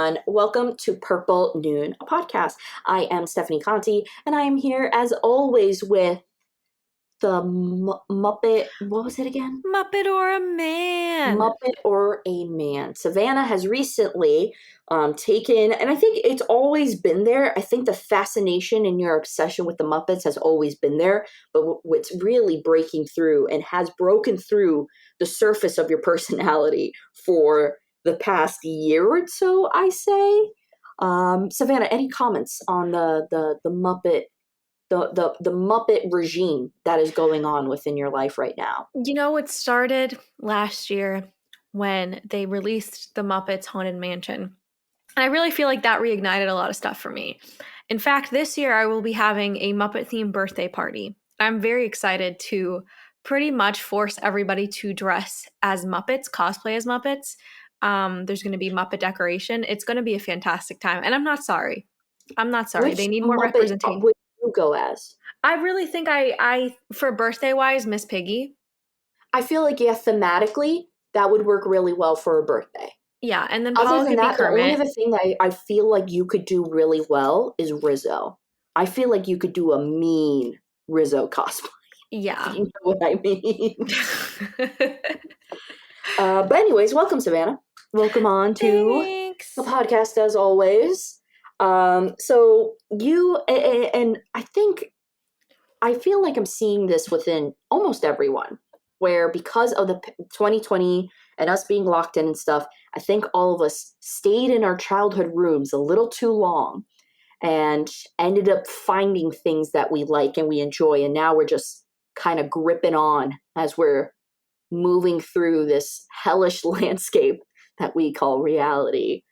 everyone. Welcome to Purple Noon, a podcast. I am Stephanie Conti, and I am here as always with the Muppet. What was it again? Muppet or a Man. Muppet or a Man. Savannah has recently taken, and I think it's always been there. I think the fascination and your obsession with the Muppets has always been there, but what's really breaking through and has broken through the surface of your personality for the past year or so, I say. Savannah, any comments on the Muppet, the Muppet regime that is going on within your life right now? You know, it started last year when they released the Muppets Haunted Mansion. And I really feel like that reignited a lot of stuff for me. In fact, this year I will be having a Muppet-themed birthday party. I'm very excited to pretty much force everybody to dress as Muppets, cosplay as Muppets. There's going to be Muppet decoration. It's going to be a fantastic time. And I'm not sorry. Which They need more Muppet representation. would you go as? I really think I for birthday-wise, Miss Piggy. I feel like, yeah, thematically, that would work really well for a birthday. Yeah, and then Other Paul than could be that, the only Kermit. other thing that I feel like you could do really well is Rizzo. I feel like you could do a mean Rizzo cosplay. Yeah. You know what I mean? But anyways, welcome, Savannah. Welcome on to Thanks. the podcast as always. So you, and I feel like I'm seeing this within almost everyone, where because of the 2020 and us being locked in and stuff, I think all of us stayed in our childhood rooms a little too long and ended up finding things that we like and we enjoy. And now we're just kind of gripping on as we're moving through this hellish landscape that we call reality.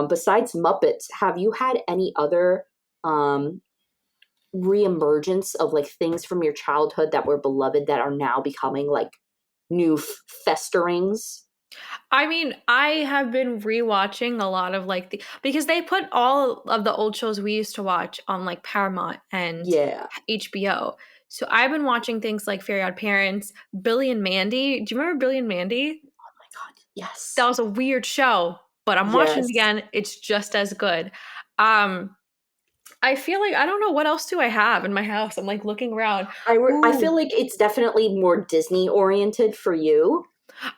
Besides Muppets, have you had any other reemergence of like things from your childhood that were beloved that are now becoming like new festerings? I mean, I have been rewatching a lot of like because they put all of the old shows we used to watch on like Paramount and Yeah. HBO. So I've been watching things like Fairy Odd Parents, Billy and Mandy. Do you remember Billy and Mandy? Oh my God. Yes. That was a weird show, but I'm watching it again. It's just as good. I feel like I don't know what else do I have in my house. I'm like looking around. I feel like it's definitely more Disney oriented for you.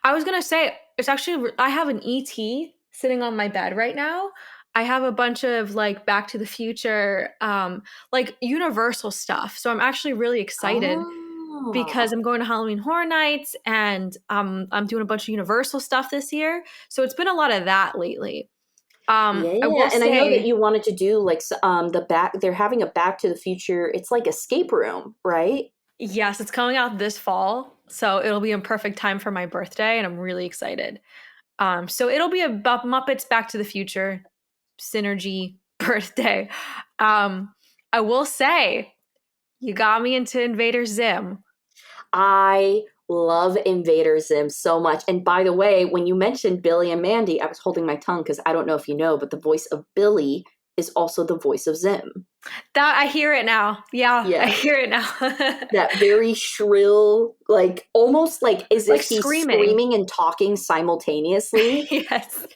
I was gonna say it's actually I have an ET sitting on my bed right now. I have a bunch of like Back to the Future, like Universal stuff. So I'm actually really excited because I'm going to Halloween Horror Nights and I'm doing a bunch of Universal stuff this year. So it's been a lot of that lately. I know that you wanted to do like they're having a Back to the Future, it's like escape room, right? Yes, it's coming out this fall, so it'll be in perfect time for my birthday, and I'm really excited. So it'll be about Muppets Back to the Future synergy birthday. I will say, you got me into Invader Zim. I love Invader Zim so much. And by the way, when you mentioned Billy and Mandy, I was holding my tongue because I don't know if you know, but the voice of Billy is also the voice of Zim. That I hear it now. Yeah. I hear it now. That very shrill, like almost like as like if he's screaming and talking simultaneously. Yes.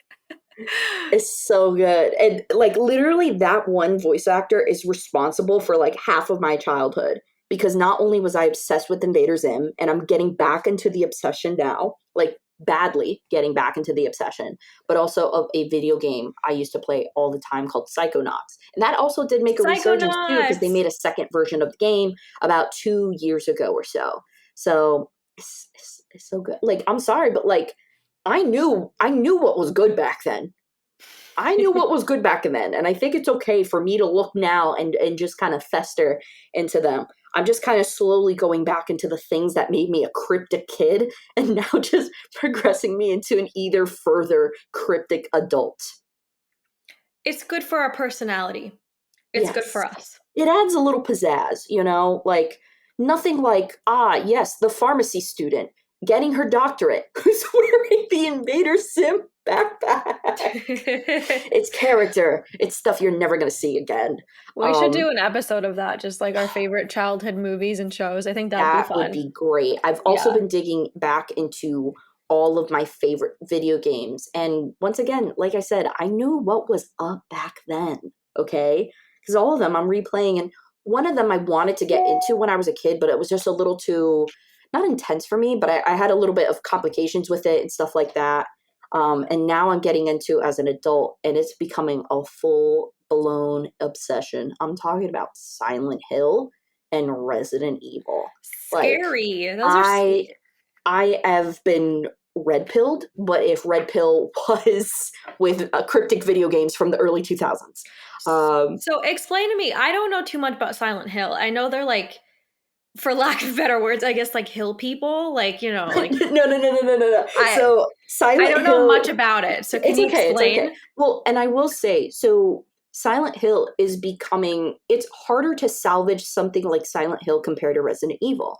It's so good. And like literally that one voice actor is responsible for like half of my childhood. Because not only was I obsessed with Invader Zim, and I'm getting back into the obsession now, like badly getting back into the obsession, but also of a video game I used to play all the time called Psychonauts. And that also did make a resurgence too, because they made a second version of the game about 2 years ago or so. So it's so good. Like, I'm sorry, but like I knew what was good back then. I knew what was good back then. And I think it's okay for me to look now and just kind of fester into them. I'm just kind of slowly going back into the things that made me a cryptic kid and now just progressing me into an either further cryptic adult. It's good for our personality. It's good for us. It adds a little pizzazz, you know, like nothing like, yes, the pharmacy student getting her doctorate who's wearing the Invader Zim backpack. It's character. It's stuff you're never going to see again. We should do an episode of that, just like our favorite childhood movies and shows. I think that'd be fun. That would be great. I've also been digging back into all of my favorite video games. And once again, like I said, I knew what was up back then, okay? Because all of them I'm replaying, and one of them I wanted to get into when I was a kid, but it was just a little too, not intense for me, but I had a little bit of complications with it and stuff like that. And now I'm getting into as an adult, and it's becoming a full-blown obsession. I'm talking about Silent Hill and Resident Evil. Scary. Like, Those are scary. I have been red pilled, but if red pill was with cryptic video games from the early 2000s. So explain to me. I don't know too much about Silent Hill. I know they're like, for lack of better words, I guess like hill people. Like, you know, like No. So Silent I don't Hill, know much about it. So can you explain? It's okay. Well, and I will say, so Silent Hill is becoming, it's harder to salvage something like Silent Hill compared to Resident Evil.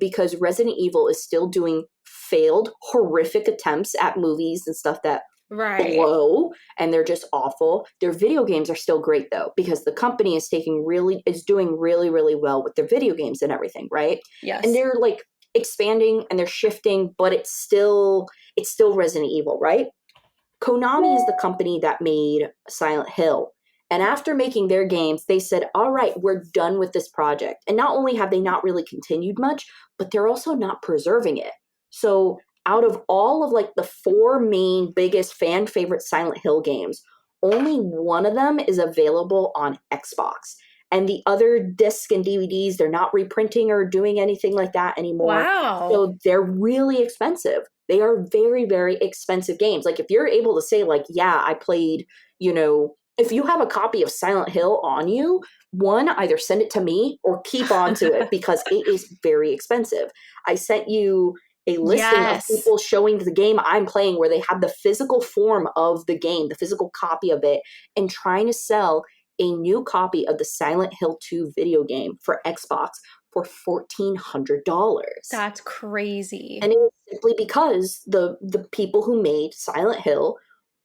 Because Resident Evil is still doing failed, horrific attempts at movies and stuff that blow, and they're just awful. Their video games are still great though, because the company is doing really, really well with their video games and everything, right? Yes. And they're like expanding and they're shifting, but it's still Resident Evil, right? Konami is the company that made Silent Hill. And after making their games, they said, all right, we're done with this project. And not only have they not really continued much, but they're also not preserving it. So out of all of like the 4 main biggest fan favorite Silent Hill games, only one of them is available on Xbox. And the other discs and DVDs, they're not reprinting or doing anything like that anymore. Wow. So they're really expensive. They are very, very expensive games. Like if you're able to say like, yeah, I played, you know, if you have a copy of Silent Hill on you, one, either send it to me or keep on to it because it is very expensive. I sent you a listing of people showing the game I'm playing where they have the physical form of the game, the physical copy of it, and trying to sell a new copy of the Silent Hill 2 video game for Xbox for $1,400. That's crazy. And it was simply because the people who made Silent Hill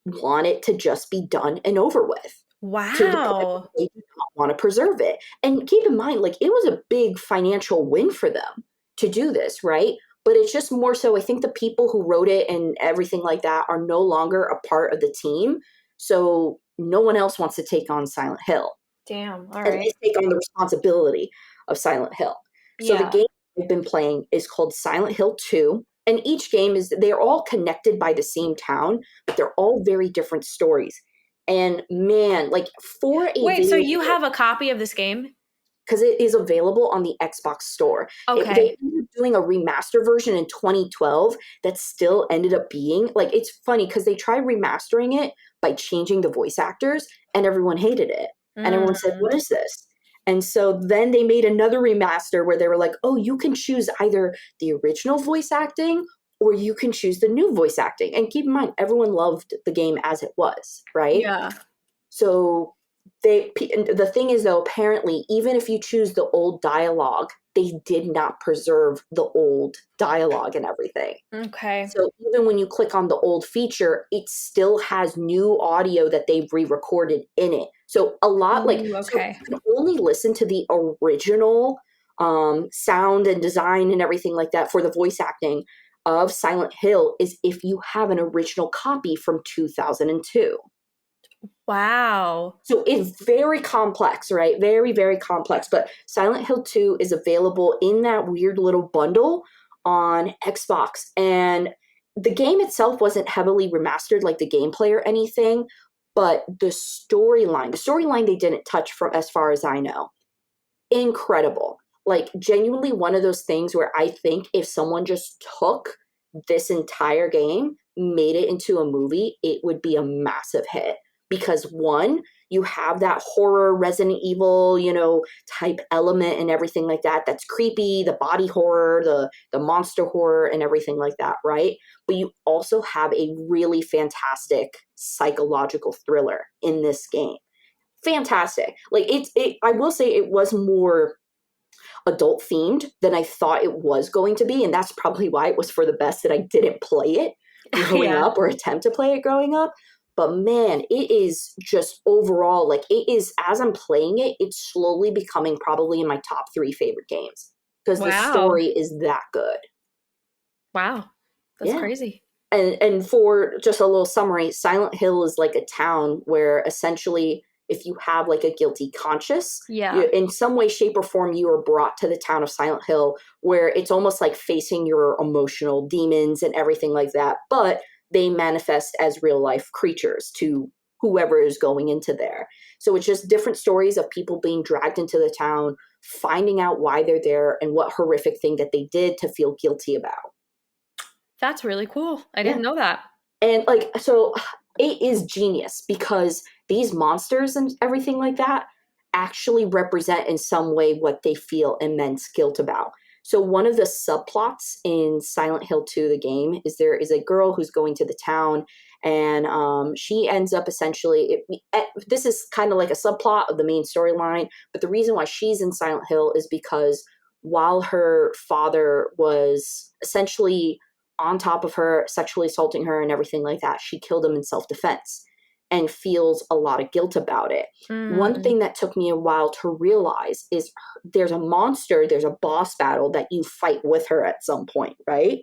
want it to just be done and over with. Wow. To the point they do not want to preserve it. And keep in mind, like, it was a big financial win for them to do this, right? But it's just more so, I think the people who wrote it and everything like that are no longer a part of the team. So no one else wants to take on Silent Hill. Damn. All and right. they take on the responsibility of Silent Hill. So the game I've been playing is called Silent Hill 2. And each game they're all connected by the same town, but they're all very different stories. And man, like for a Wait, so you have a copy of this game? Because it is available on the Xbox store. Okay. They ended up doing a remaster version in 2012 that still ended up being, like, it's funny because they tried remastering it by changing the voice actors and everyone hated it. And everyone said, what is this? And so then they made another remaster where they were like, oh, you can choose either the original voice acting or you can choose the new voice acting. And keep in mind, everyone loved the game as it was, right? Yeah. So the thing is, though, apparently, even if you choose the old dialogue, they did not preserve the old dialogue and everything. Okay. So even when you click on the old feature, it still has new audio that they've re-recorded in it. So a lot, so you can only listen to the original sound and design and everything like that for the voice acting of Silent Hill is if you have an original copy from 2002. Wow. So it's very complex, right? Very, very complex. But Silent Hill 2 is available in that weird little bundle on Xbox. And the game itself wasn't heavily remastered like the gameplay or anything, but the storyline they didn't touch from as far as I know. Incredible. Like genuinely one of those things where I think if someone just took this entire game, made it into a movie, it would be a massive hit. Because one, you have that horror Resident Evil, type element and everything like that. That's creepy, the body horror, the monster horror and everything like that, right? But you also have a really fantastic psychological thriller in this game. Fantastic. Like I will say it was more adult themed than I thought it was going to be. And that's probably why it was for the best that I didn't play it growing up or attempt to play it growing up. But man, it is just overall, like it is, as I'm playing it, it's slowly becoming probably in my top 3 favorite games because the story is that good. Wow. That's crazy. And for just a little summary, Silent Hill is like a town where essentially if you have like a guilty conscience, in some way, shape, or form, you are brought to the town of Silent Hill, where it's almost like facing your emotional demons and everything like that. But they manifest as real life creatures to whoever is going into there. So it's just different stories of people being dragged into the town, finding out why they're there and what horrific thing that they did to feel guilty about. That's really cool. I didn't know that. And like, so it is genius because these monsters and everything like that actually represent in some way what they feel immense guilt about. So one of the subplots in Silent Hill 2, the game, is there is a girl who's going to the town, and she ends up essentially, this is kind of like a subplot of the main storyline, but the reason why she's in Silent Hill is because while her father was essentially on top of her, sexually assaulting her and everything like that, she killed him in self-defense and feels a lot of guilt about it. One thing that took me a while to realize is there's a monster, there's a boss battle that you fight with her at some point, right?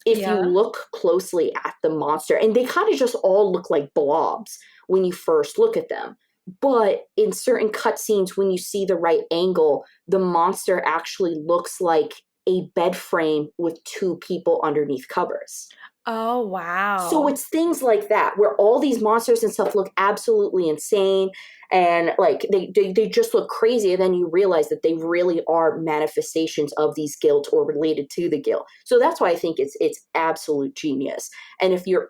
If you look closely at the monster, and they kind of just all look like blobs when you first look at them, but in certain cutscenes, when you see the right angle, the monster actually looks like a bed frame with two people underneath covers. Oh, wow. So it's things like that where all these monsters and stuff look absolutely insane and like they just look crazy, and then you realize that they really are manifestations of these guilt or related to the guilt. So that's why I think it's absolute genius. And if you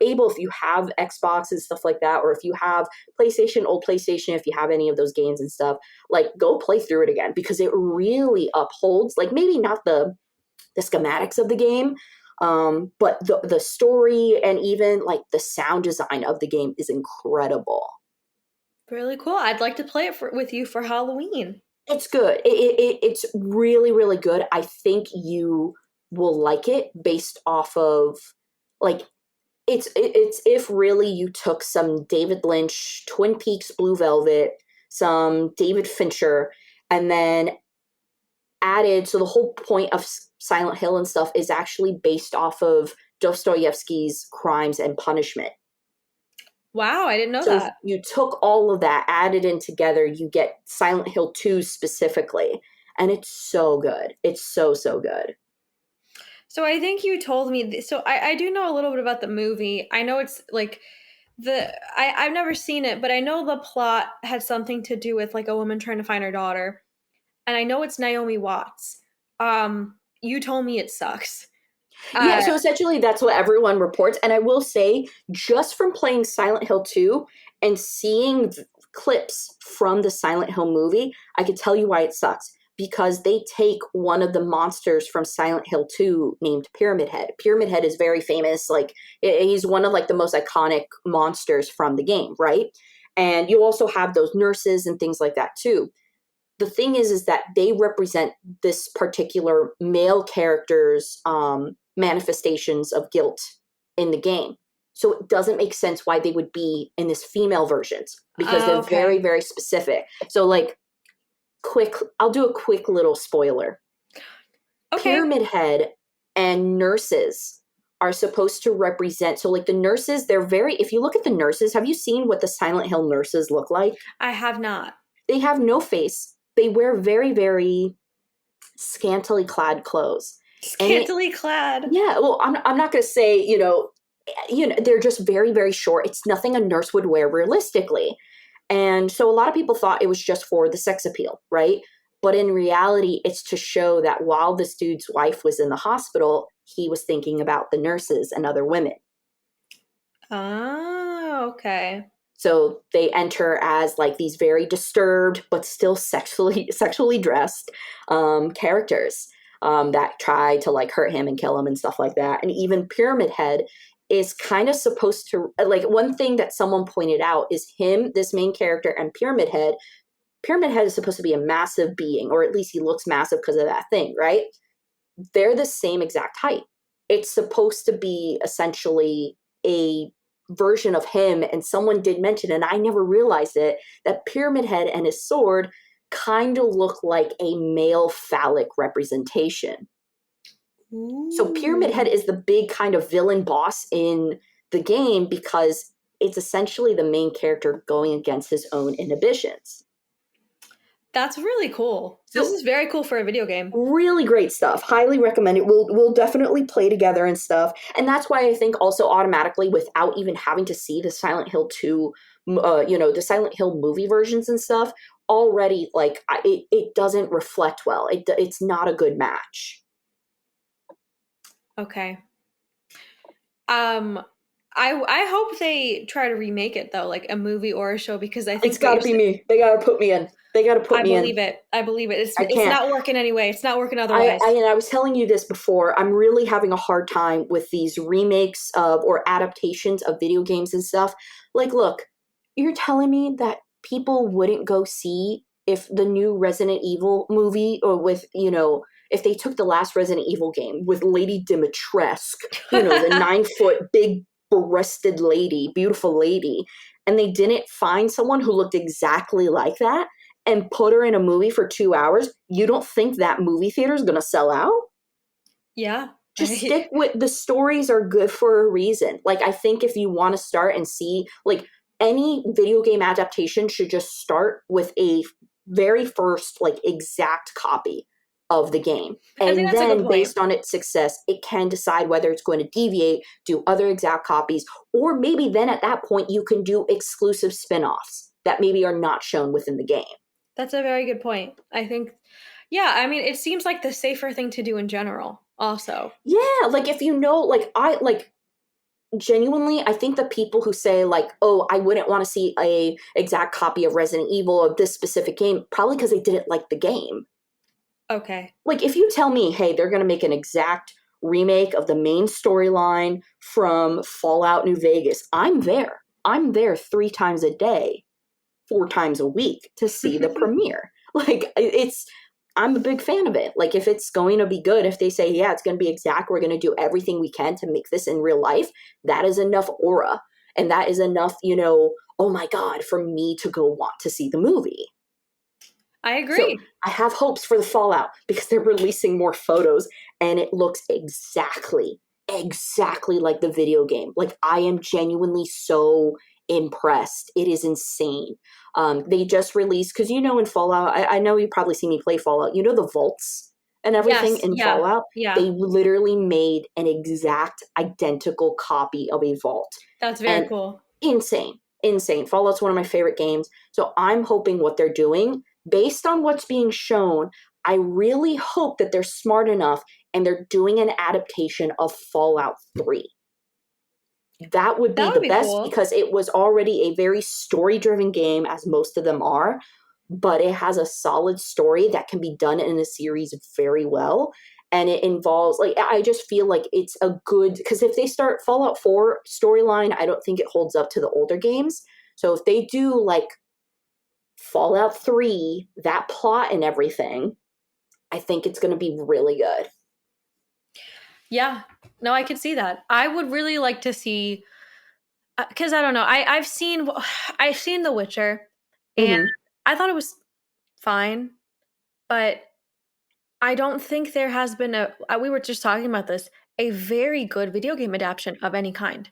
have Xbox and stuff like that, or if you have old PlayStation, if you have any of those games and stuff, like go play through it again, because it really upholds, like maybe not the schematics of the game, but the story and even like the sound design of the game is incredible. Really cool. I'd like to play it with you for Halloween. It's good. It's really, really good. I think you will like it based off of like it's if really you took some David Lynch, Twin Peaks, Blue Velvet, some David Fincher, and then added. So the whole point of Silent Hill and stuff is actually based off of Dostoevsky's Crimes and Punishment. Wow, I didn't know that. You took all of that, added in together, you get Silent Hill 2 specifically. And it's so good. It's so, so good. So I think you told me, so I do know a little bit about the movie. I know it's like I've never seen it, but I know the plot had something to do with like a woman trying to find her daughter. And I know it's Naomi Watts. You told me it sucks. Yeah, so essentially that's what everyone reports. And I will say, just from playing Silent Hill 2 and seeing clips from the Silent Hill movie, I could tell you why it sucks. Because they take one of the monsters from Silent Hill 2 named Pyramid Head. Pyramid Head is very famous. Like, he's one of like the most iconic monsters from the game, right? And you also have those nurses and things like that too. The thing is that they represent this particular male character's manifestations of guilt in the game. So it doesn't make sense why they would be in this female versions, because they're very, very specific. So like, I'll do a quick little spoiler. Okay. Pyramid Head and nurses are supposed to represent, so like the nurses, if you look at the nurses, have you seen what the Silent Hill nurses look like? I have not. They have no face. They wear very, very scantily clad clothes. Scantily clad. Yeah, well, I'm not going to say, they're just very, very short. It's nothing a nurse would wear realistically. And so a lot of people thought it was just for the sex appeal, right? But in reality, it's to show that while this dude's wife was in the hospital, he was thinking about the nurses and other women. Oh, okay. So they enter as like these very disturbed but still sexually dressed characters that try to like hurt him and kill him and stuff like that. And even Pyramid Head is kind of supposed to, like, one thing that someone pointed out is him, this main character, and Pyramid Head. Pyramid Head is supposed to be a massive being, or at least he looks massive because of that thing, right? They're the same exact height. It's supposed to be essentially a version of him, and someone did mention, and I never realized it, that Pyramid Head and his sword kind of look like a male phallic representation. So Pyramid Head Ooh. is the big kind of villain boss in the game because it's essentially the main character going against his own inhibitions. That's really cool. This So is very cool for a video game. really great stuff. Highly recommend it. We'll definitely play together and stuff. And that's why I think also automatically, without even having to see the Silent Hill 2, the Silent Hill movie versions and stuff, already like it doesn't reflect well. It's not a good match. Okay. Um, I hope they try to remake it though, like a movie or a show, because I It's think got to be me. They got to put me in. They got to put I me in. believe it. I believe it. I It's can't. not working anyway. It's not working I, otherwise. I and I was telling you this before. I'm really having a hard time with these remakes of or adaptations of video games and stuff. Like, look, you're telling me that people wouldn't go see if the new Resident Evil movie or with, if they took the last Resident Evil game with Lady Dimitrescu, the 9 foot big breasted lady, beautiful lady, and they didn't find someone who looked exactly like that and put her in a movie for 2 hours, you don't think that movie theater is going to sell out? Yeah. Just stick with the stories are good for a reason. Like, I think if you want to start and see, like, any video game adaptation should just start with a very first, like, exact copy of the game. I think And that's a good then, point. based on its success, it can decide whether it's going to deviate, do other exact copies, or maybe then at that point, you can do exclusive spin offs that maybe are not shown within the game. That's a very good point. I think, yeah, I mean, it seems like the safer thing to do in general, also. Yeah, like if genuinely, I think the people who say like, "Oh, I wouldn't want to see a exact copy of Resident Evil of this specific game," probably because they didn't like the game. Okay. Like if you tell me, "Hey, they're going to make an exact remake of the main storyline from Fallout New Vegas," I'm there. I'm there 3 times a day, 4 times a week to see the premiere. Like I'm a big fan of it. Like if it's going to be good, if they say, yeah, it's going to be exact, we're going to do everything we can to make this in real life, that is enough aura. And that is enough, oh my God, for me to go want to see the movie. I So agree. I have hopes for the Fallout because they're releasing more photos and it looks exactly like the video game. Like I am genuinely so impressed. It is insane. They just released because in Fallout, I know you probably see me play Fallout. The vaults and everything Yes. in Yeah. Fallout. Yeah. They literally made an exact identical copy of a vault, That's very and cool. insane. Fallout's one of my favorite games. So I'm hoping what they're doing, based on what's being shown, I really hope that they're smart enough and they're doing an adaptation of Fallout 3. That would be That would the be best cool. because it was already a very story driven game, as most of them are, but it has a solid story that can be done in a series very well. And it involves, like, I just feel like it's a good, because if they start Fallout 4 storyline, I don't think it holds up to the older games. So if they do like Fallout 3, that plot and everything, I think it's going to be really good. Yeah. No, I could see that. I would really like to see, because I don't know. I've seen The Witcher, and Mm-hmm. I thought it was fine, but I don't think there has been we were just talking about this, a very good video game adaptation of any kind,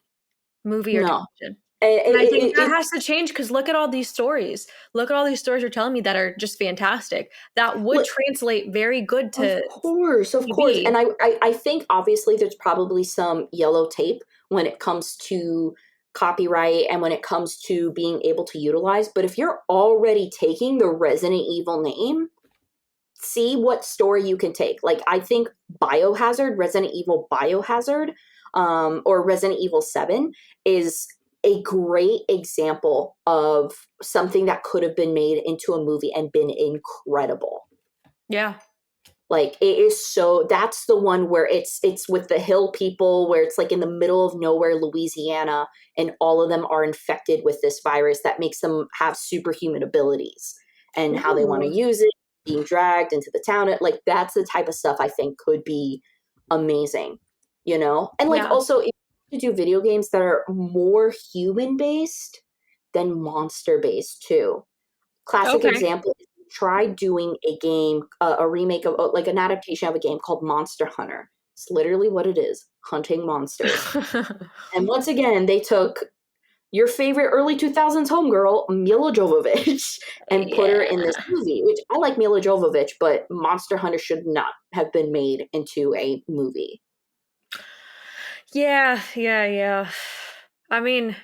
movie or No. television. And I think that It, has to change because look at all these stories. Look at all these stories you're telling me that are just fantastic. That would it, translate very good Of to course, of course. TV. And I think obviously there's probably some yellow tape when it comes to copyright and when it comes to being able to utilize. But if you're already taking the Resident Evil name, see what story you can take. Like I think Resident Evil Biohazard, or Resident Evil 7 is a great example of something that could have been made into a movie and been incredible. Yeah. Like it is, so that's the one where it's with the hill people, where it's like in the middle of nowhere Louisiana, and all of them are infected with this virus that makes them have superhuman abilities, and how they want to Ooh. use it, being dragged into the town. Like that's the type of stuff I think could be amazing, and like Yeah. also if you do video games that are more human based than monster based too. Classic Okay. example is try doing a game, a remake of like an adaptation of a game called Monster Hunter. It's literally what it is, hunting monsters. And once again, they took your favorite early 2000s homegirl, Mila Jovovich, and put her in this movie, which I like Mila Jovovich, but Monster Hunter should not have been made into a movie. Yeah. I mean,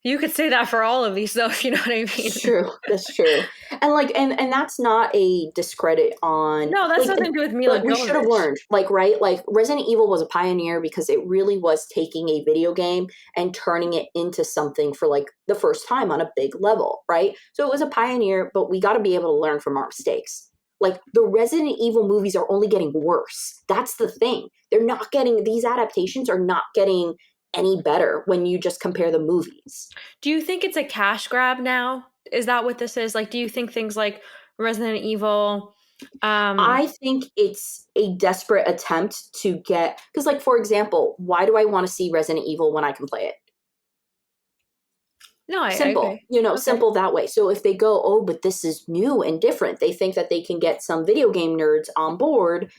you could say that for all of these, though, if you know what I mean. It's true. That's true. And like, and that's not a discredit on. No, that's like, nothing to do with Mila Jovovich. We should have learned, like, right? Like, Resident Evil was a pioneer because it really was taking a video game and turning it into something for like the first time on a big level, right? So it was a pioneer, but we got to be able to learn from our mistakes. Like, the Resident Evil movies are only getting worse. That's the thing. They're not getting, these adaptations are not getting any better when you just compare the movies. Do you think it's a cash grab now? Is that what this is? Like, do you think things like Resident Evil? I think it's a desperate attempt to get, because like, for example, why do I want to see Resident Evil when I can play it? No, Simple, I agree. Okay. Simple that way. So if they go, oh, but this is new and different, they think that they can get some video game nerds on board.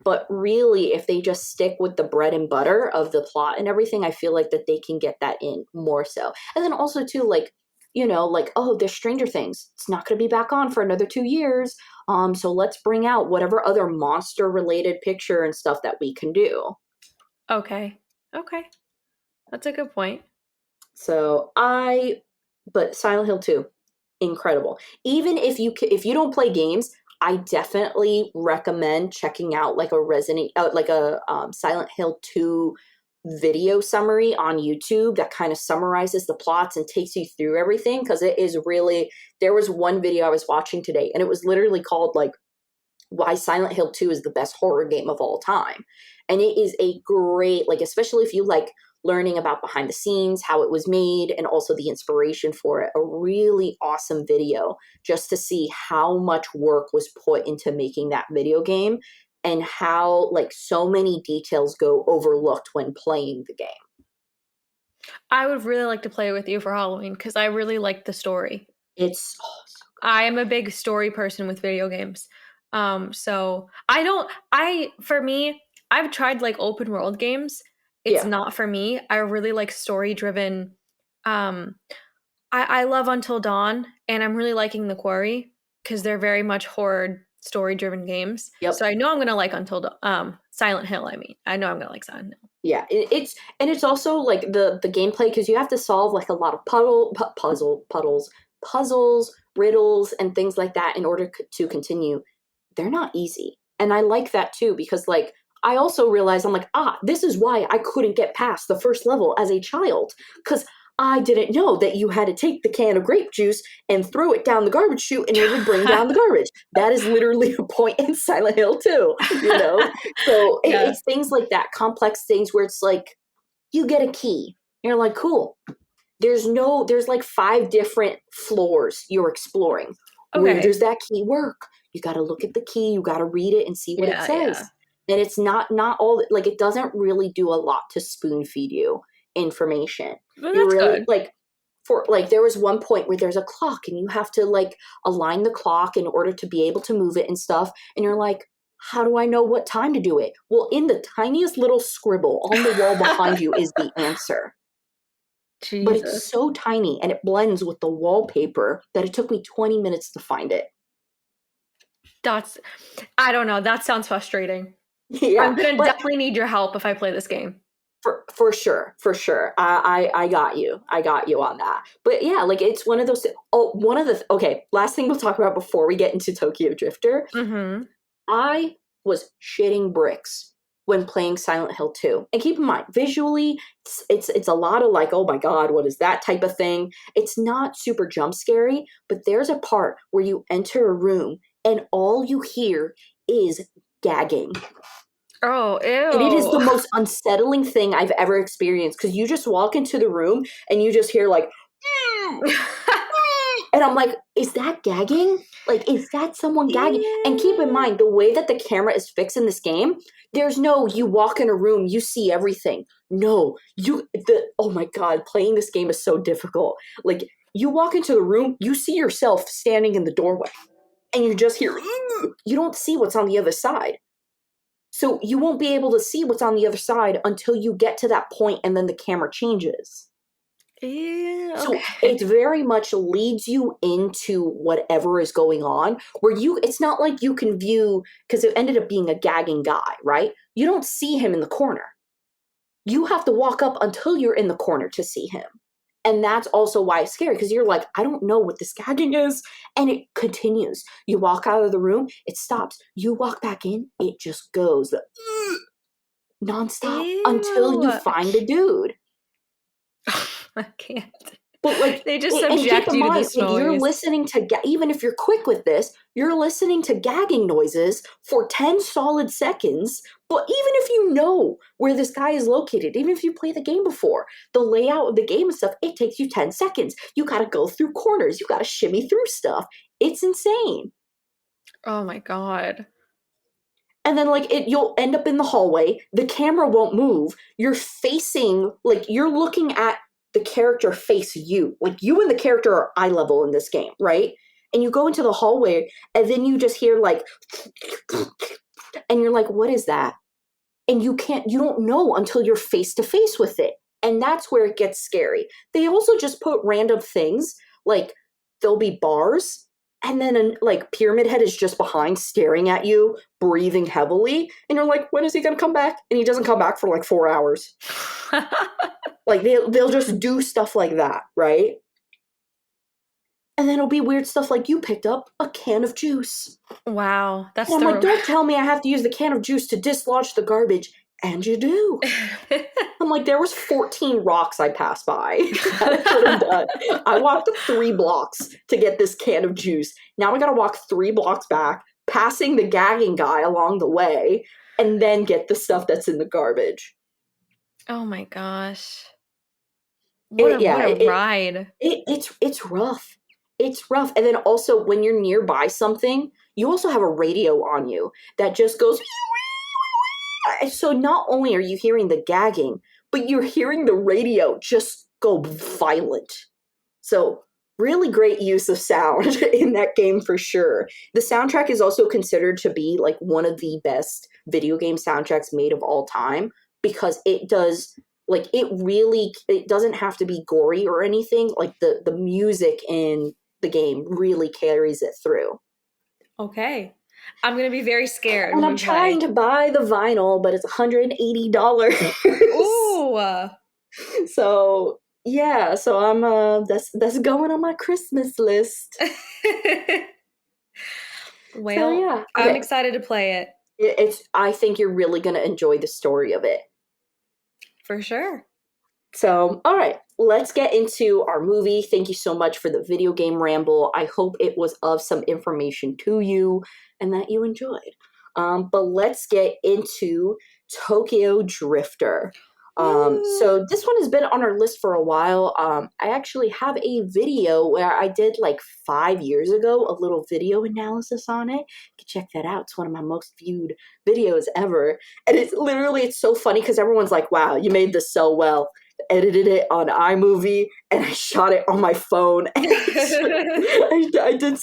But really, if they just stick with the bread and butter of the plot and everything, I feel like that they can get that in more so. And then also too, like, oh, there's Stranger Things. It's not going to be back on for another 2 years. So let's bring out whatever other monster related picture and stuff that we can do. Okay. That's a good point. So but Silent Hill 2, incredible. Even if you don't play games, I definitely recommend checking out like a Silent Hill 2 video summary on YouTube that kind of summarizes the plots and takes you through everything, because it is really, there was one video I was watching today and it was literally called like why Silent Hill 2 is the best horror game of all time. And it is a great, like, especially if you like learning about behind the scenes, how it was made, and also the inspiration for it, a really awesome video just to see how much work was put into making that video game and how like so many details go overlooked when playing the game. I would really like to play it with you for Halloween because I really like the story. It's I am a big story person with video games. So for me, I've tried like open world games. It's not for me. I really like story driven. I love Until Dawn, and I'm really liking The Quarry because they're very much horror story driven games. Yep. So I know I'm gonna like Silent Hill. I mean, I know I'm gonna like Silent Hill. Yeah, it's also like the gameplay, because you have to solve like a lot of puzzles, riddles, and things like that in order to continue. They're not easy, and I like that too, because like I also realized I'm like, this is why I couldn't get past the first level as a child, because I didn't know that you had to take the can of grape juice and throw it down the garbage chute and it would bring down the garbage. That is literally a point in Silent Hill too, So it's things like that, complex things where it's like, you get a key. And you're like, cool. There's like 5 different floors you're exploring. Okay. Where does that key work? You got to look at the key. You got to read it and see what it says. Yeah. And it's not all, like, it doesn't really do a lot to spoon feed you information. Well, that's good. Like, there was one point where there's a clock and you have to like align the clock in order to be able to move it and stuff. And you're like, how do I know what time to do it? Well, in the tiniest little scribble on the wall behind you is the answer. Jesus. But it's so tiny and it blends with the wallpaper that it took me 20 minutes to find it. I don't know. That sounds frustrating. Yeah, I'm going to definitely need your help if I play this game. For sure. I got you on that. But yeah, like, it's one of those. Last thing we'll talk about before we get into Tokyo Drifter. Mm-hmm. I was shitting bricks when playing Silent Hill 2. And keep in mind, visually, it's a lot of like, oh my God, what is that type of thing? It's not super jump scary, but there's a part where you enter a room and all you hear is gagging. Oh, ew. And it is the most unsettling thing I've ever experienced, because you just walk into the room and you just hear like, and I'm like, is that gagging? Like, is that someone gagging? And keep in mind, the way that the camera is fixed in this game, there's no, you walk in a room, you see everything. No, oh my God, playing this game is so difficult. Like, you walk into the room, you see yourself standing in the doorway, and you just hear, you don't see what's on the other side. So you won't be able to see what's on the other side until you get to that point, and then the camera changes. Yeah, So okay. it very much leads you into whatever is going on, where it's not like you can view, because it ended up being a gagging guy, right? You don't see him in the corner. You have to walk up until you're in the corner to see him. And that's also why it's scary, because you're like, I don't know what this gagging is. And it continues. You walk out of the room, it stops. You walk back in, it just goes nonstop until you Ew. find the dude. I can't. But like, They just and keep subject in you to mind, this like, you're noise. listening to, even if you're quick with this, you're listening to gagging noises for 10 solid seconds. But even if you know where this guy is located, even if you play the game before, the layout of the game and stuff, it takes you 10 seconds. You got to go through corners. You got to shimmy through stuff. It's insane. Oh my God. And then like you'll end up in the hallway. The camera won't move. You're facing, like, you're looking at the character face you. Like, you and the character are eye level in this game, right? And you go into the hallway, and then you just hear like, and you're like, what is that? And you don't know until you're face to face with it. And that's where it gets scary. They also just put random things, like there'll be bars, and then like Pyramid Head is just behind staring at you, breathing heavily, and you're like, when is he gonna come back? And he doesn't come back for like 4 hours. Like, they'll just do stuff like that, right? And then it'll be weird stuff like, you picked up a can of juice. Wow, that's And I'm like, don't tell me I have to use the can of juice to dislodge the garbage. And you do. I'm like, there was 14 rocks I passed by. I could have done. I walked 3 blocks to get this can of juice. Now I gotta walk 3 blocks back, passing the gagging guy along the way, and then get the stuff that's in the garbage. Oh my gosh. What a ride. It's rough. It's rough. And then also, when you're nearby something, you also have a radio on you that just goes. So not only are you hearing the gagging, but you're hearing the radio just go violent. So really great use of sound in that game for sure. The soundtrack is also considered to be like one of the best video game soundtracks made of all time, because it does, like, it doesn't have to be gory or anything. Like, the music in the game really carries it through. Okay. I'm going to be very scared And when I'm we trying play. to buy the vinyl, but it's $180. Ooh. So yeah, so I'm that's going on my Christmas list. Well, So yeah, I'm okay. excited to play it. I think you're really gonna enjoy the story of it. For sure. So, all right, let's get into our movie. Thank you so much for the video game ramble. I hope it was of some information to you and that you enjoyed. But let's get into Tokyo Drifter. So this one has been on our list for a while. I actually have a video where I did like 5 years ago, a little video analysis on it. You can check that out. It's one of my most viewed videos ever. And it's so funny because everyone's like, wow, you made this so well. Edited it on iMovie and I shot it on my phone. I did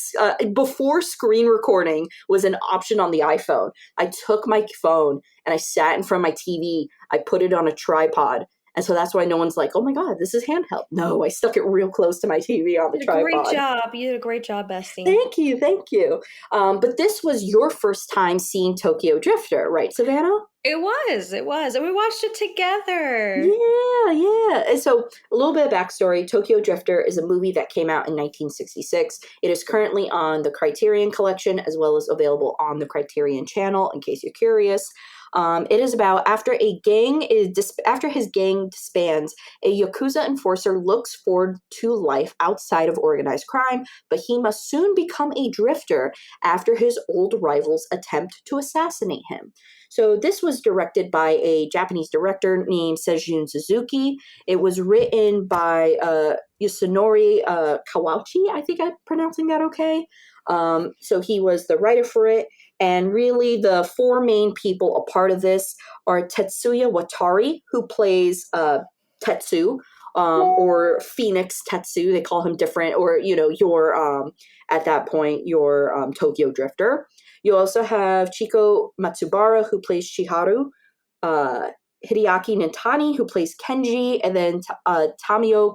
before screen recording was an option on the iPhone. I took my phone and I sat in front of my TV. I put it on a tripod. And so that's why no one's like, oh my God, this is handheld. No, I stuck it real close to my TV on the tripod. Great job. You did a great job, bestie. Thank you. Thank you. But this was your first time seeing Tokyo Drifter, right, Savannah? It was. And we watched it together. Yeah. And so a little bit of backstory. Tokyo Drifter is a movie that came out in 1966. It is currently on the Criterion Collection, as well as available on the Criterion Channel, in case you're curious. It is about after his gang disbands, a Yakuza enforcer looks forward to life outside of organized crime, but he must soon become a drifter after his old rivals attempt to assassinate him. So this was directed by a Japanese director named Seijun Suzuki. It was written by Yasunori Kawauchi. I think I'm pronouncing that okay. So he was the writer for it. And really, the 4 main people a part of this are Tetsuya Watari, who plays Tetsu, or Phoenix Tetsu. They call him different, or, your, at that point, your Tokyo Drifter. You also have Chiko Matsubara, who plays Chiharu, uh, Hideaki Nintani, who plays Kenji, and then Tamio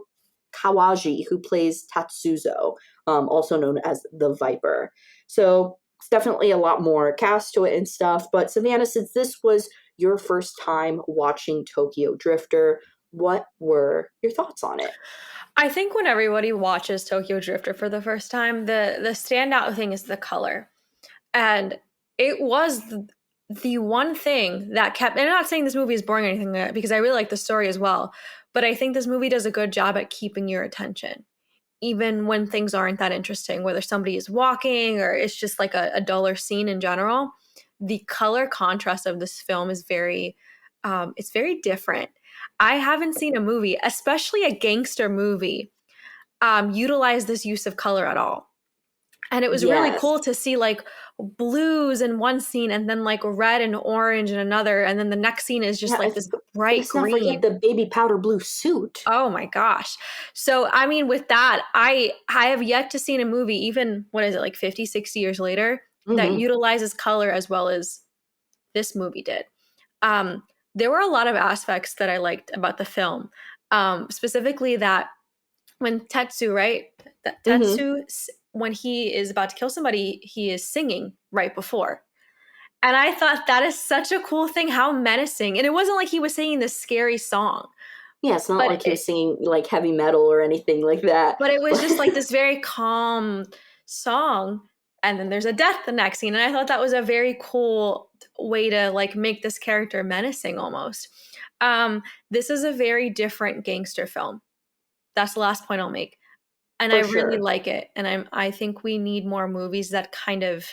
Kawaji, who plays Tatsuzo, also known as the Viper. So it's definitely a lot more cast to it and stuff. But Savannah, since this was your first time watching Tokyo Drifter, what were your thoughts on it? I think when everybody watches Tokyo Drifter for the first time, the standout thing is the color. And it was the one thing that kept, and I'm not saying this movie is boring or anything like that, because I really like the story as well, but I think this movie does a good job at keeping your attention, even when things aren't that interesting, whether somebody is walking or it's just like a duller scene in general. The color contrast of this film is it's very different. I haven't seen a movie, especially a gangster movie, utilize this use of color at all. And it was really Yes. cool to see like blues in one scene and then like red and orange in another. And then the next scene is just Yeah, like this bright let's not forget green. the baby powder blue suit. Oh my gosh. So, I mean, with that, I have yet to see a movie, even, what is it, like 50, 60 years later, that Mm-hmm. utilizes color as well as this movie did. Um, there were a lot of aspects that I liked about the film, specifically that when Tetsu, right? That Mm-hmm. Tetsu, when he is about to kill somebody, he is singing right before. And I thought that is such a cool thing, how menacing. And it wasn't like he was singing this scary song, Yeah, it's not but like he was singing like heavy metal or anything like that. it was just like this very calm song. And then there's a death the next scene. And I thought that was a very cool way to like make this character menacing almost. This is a very different gangster film. That's the last point I'll make. And I For really sure. like it. And I think we need more movies that kind of,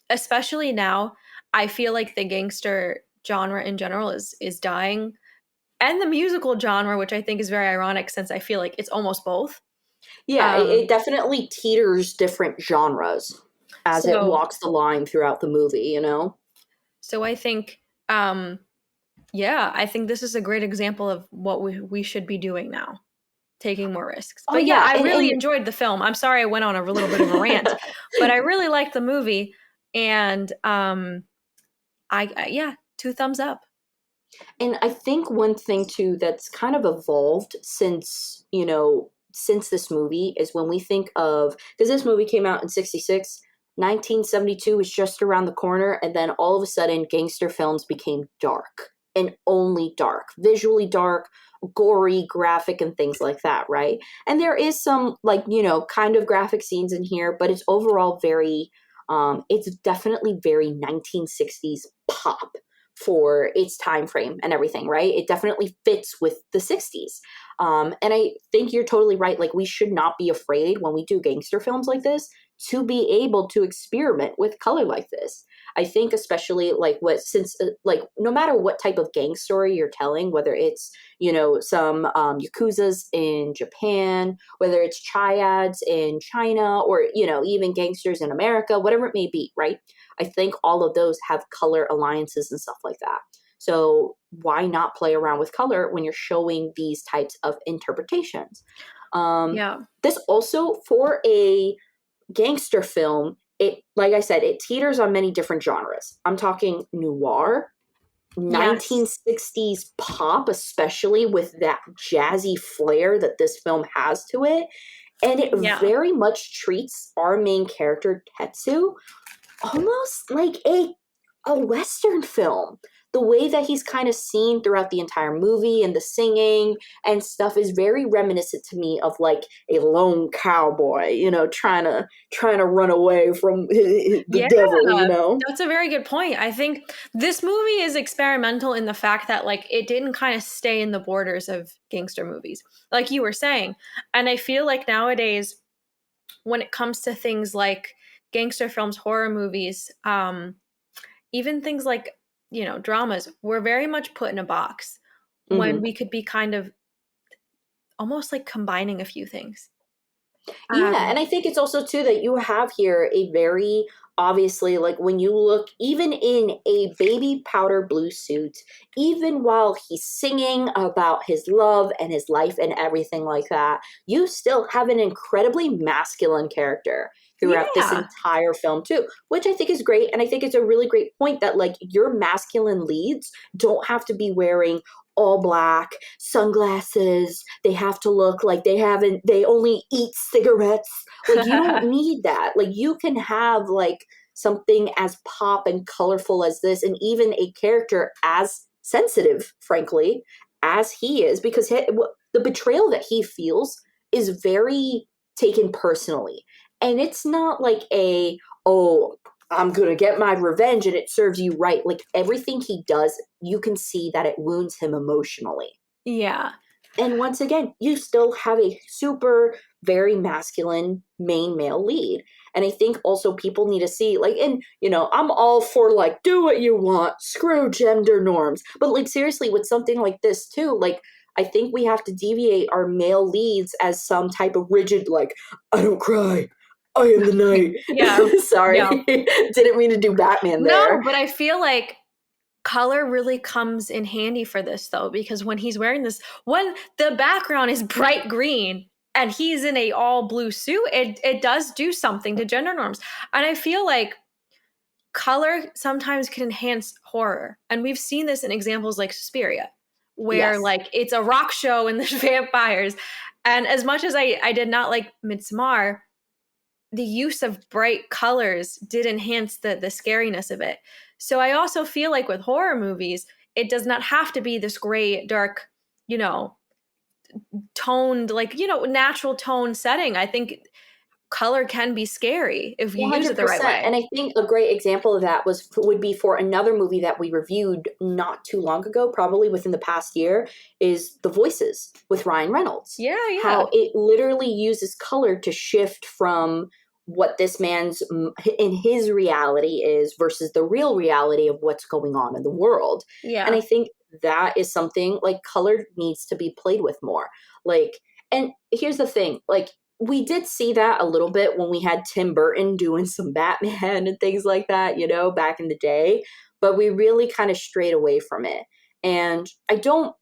especially now, I feel like the gangster genre in general is dying. And the musical genre, which I think is very ironic since I feel like it's almost both. Yeah, it Um, definitely teeters different genres as it so walks the line throughout the movie, you know? so I think yeah, I think this is a great example of what we should be doing now, taking more risks. Oh But yeah, yeah, I really and enjoyed the film. I'm sorry I went on a little bit of a rant, but I really liked the movie. And yeah, two thumbs up. and I think one thing too that's kind of evolved since, since this movie is when we think of, because this movie came out in 66, 1972 was just around the corner, and then all of a sudden gangster films became dark and only dark, visually dark, gory, graphic, and things like that, right? And there is some like, kind of graphic scenes in here, but it's overall very it's definitely very 1960s pop for its time frame and everything, right? It definitely fits with the 60s. And I think you're totally right. Like, we should not be afraid when we do gangster films like this to be able to experiment with color like this. I think, especially like like, no matter what type of gang story you're telling, whether it's, some Yakuzas in Japan, whether it's triads in China, or, even gangsters in America, whatever it may be, right? I think all of those have color alliances and stuff like that. So why not play around with color when you're showing these types of interpretations? Um, Yeah. this also, for a gangster film, it, like I said, it teeters on many different genres. I'm talking noir, Yes. 1960s pop, especially with that jazzy flair that this film has to it. And it Yeah. very much treats our main character, Tetsu, almost like a western film. The way that he's kind of seen throughout the entire movie and the singing and stuff is very reminiscent to me of like a lone cowboy, trying to run away from the Yeah, devil. that's a very good point. I think this movie is experimental in the fact that like it didn't kind of stay in the borders of gangster movies, like you were saying. And I feel like nowadays, when it comes to things like gangster films, horror movies, even things like, dramas, we're very much put in a box when Hmm. we could be kind of almost like combining a few things. Yeah, Um, and I think it's also too that you have here a very obviously, like when you look even in a baby powder blue suit, even while he's singing about his love and his life and everything like that, you still have an incredibly masculine character throughout this Yeah. entire film too, which I think is great. And I think it's a really great point that like your masculine leads don't have to be wearing all black, sunglasses. They have to look like they only eat cigarettes. Like you don't need that. Like you can have like something as pop and colorful as this, and even a character as sensitive, frankly, as he is, because the betrayal that he feels is very taken personally. And it's not like oh, I'm going to get my revenge and it serves you right. Like everything he does, you can see that it wounds him emotionally. Yeah. And once again, you still have a super, very masculine main male lead. And I think also people need to see, like, and, I'm all for, like, do what you want, screw gender norms. But, like, seriously, with something like this, too, like, I think we have to deviate our male leads as some type of rigid, like, I don't cry. I am the night. Yeah. Sorry. Yeah. Didn't mean to do Batman there. No, but I feel like color really comes in handy for this though, because when he's wearing this, when the background is bright green and he's in a all blue suit, it does do something to gender norms. And I feel like color sometimes can enhance horror. And we've seen this in examples like Suspiria, where Yes. like it's a rock show and there's vampires. And as much as I did not like Midsommar, the use of bright colors did enhance the scariness of it. So I also feel like with horror movies, it does not have to be this gray, dark, toned, like, natural tone setting. I think color can be scary if you use it the right 100%. way. And I think a great example of that would be for another movie that we reviewed not too long ago, probably within the past year, is The Voices with Ryan Reynolds. Yeah, yeah. How it literally uses color to shift from what this man's in his reality is versus the real reality of what's going on in the world. Yeah. And I think that is something like color needs to be played with more. Like, and here's the thing, like, we did see that a little bit when we had Tim Burton doing some Batman and things like that, back in the day, but we really kind of strayed away from it. And I don't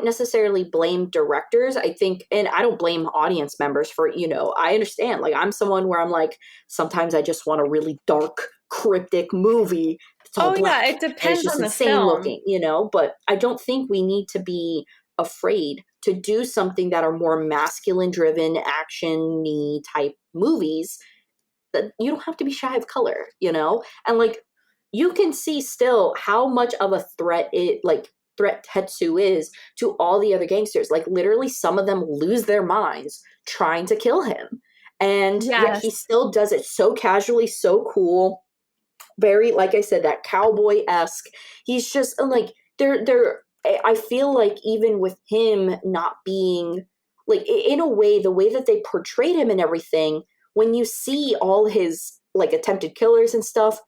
necessarily blame directors. I think, and I don't blame audience members for, I understand, like, I'm someone where I'm like, sometimes I just want a really dark, cryptic movie. It's all black. Yeah, it And it's depends just on the insane film. looking, but I don't think we need to be afraid to do something that are more masculine driven action-y type movies. That you don't have to be shy of color, and like you can see still how much of a threat Tetsu is to all the other gangsters. Like literally some of them lose their minds trying to kill him, and yet he Yes. still does it so casually, so cool, very, like I said, that cowboy-esque. He's just like they're I feel like even with him not being like, in a way, the way that they portrayed him and everything, when you see all his like attempted killers and stuff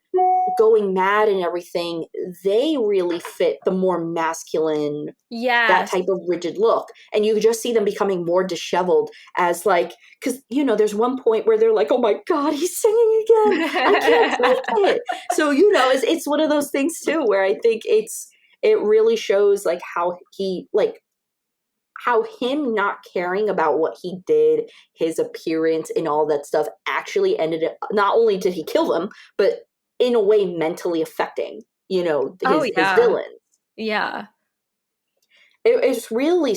going mad and everything, they really fit the more masculine, that Yes. type of rigid look. And you just see them becoming more disheveled as like, because there's one point where they're like, oh my God, he's singing again, I can't take it. So it's one of those things too where I think it really shows like how him not caring about what he did, his appearance and all that stuff actually ended up, not only did he kill them, but in a way mentally affecting, his villains. Yeah. It's really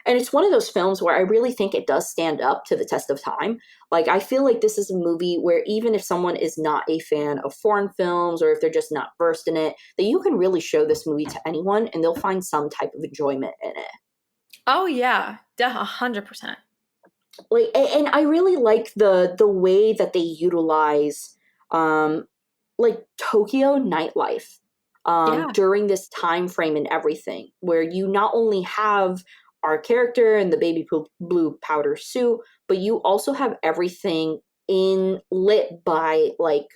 and it's one of those films where I really think it does stand up to the test of time. Like, I feel like this is a movie where even if someone is not a fan of foreign films or if they're just not versed in it, that you can really show this movie to anyone and they'll find some type of enjoyment in it. Oh yeah, 100%. Like, and I really like the way that they utilize like Tokyo nightlife during this time frame and everything, where you not only have our character in the baby blue powder suit, but you also have everything lit by like